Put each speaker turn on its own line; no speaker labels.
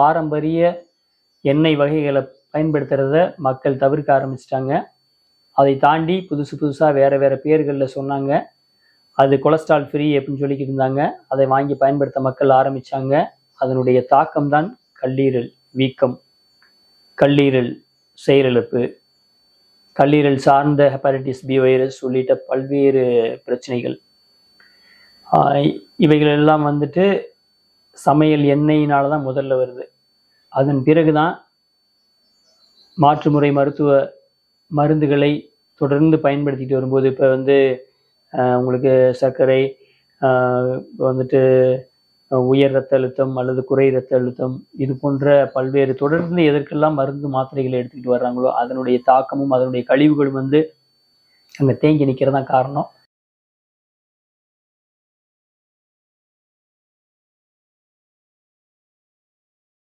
பாரம்பரிய எண்ணெய் வகைகளை பயன்படுத்துறத மக்கள் தவிர்க்க ஆரம்பிச்சிட்டாங்க. அதை தாண்டி புதுசாக வேறு பேர்களில் சொன்னாங்க. அது கொலஸ்ட்ரால் ஃப்ரீ அப்படின்னு சொல்லிக்கிட்டு இருந்தாங்க. அதை வாங்கி பயன்படுத்த மக்கள் ஆரம்பித்தாங்க. அதனுடைய தாக்கம்தான் கல்லீரல் வீக்கம், கல்லீரல் செயலிழப்பு, கல்லீரல் சார்ந்த ஹெப்படைட்டிஸ் பி வைரஸ் உள்ளிட்ட பல்வேறு பிரச்சனைகள். இவைகள் எல்லாம் வந்துட்டு சமையல் எண்ணெயினால தான் முதல்ல வருது. அதன் பிறகுதான் மாற்றுமுறை மருத்துவ மருந்துகளை தொடர்ந்து பயன்படுத்திட்டு வரும்போது, இப்போ உங்களுக்கு சர்க்கரை, வந்துட்டு உயர் இரத்த அழுத்தம் அல்லது குறை இரத்த அழுத்தம், இது போன்ற பல்வேறு தொடர்ந்து எதற்கெல்லாம் மருந்து மாத்திரைகளை எடுத்துக்கிட்டு வர்றாங்களோ அதனுடைய தாக்கமும் அதனுடைய கழிவுகளும் அங்கே தேங்கி நிற்கிறதான் காரணம்.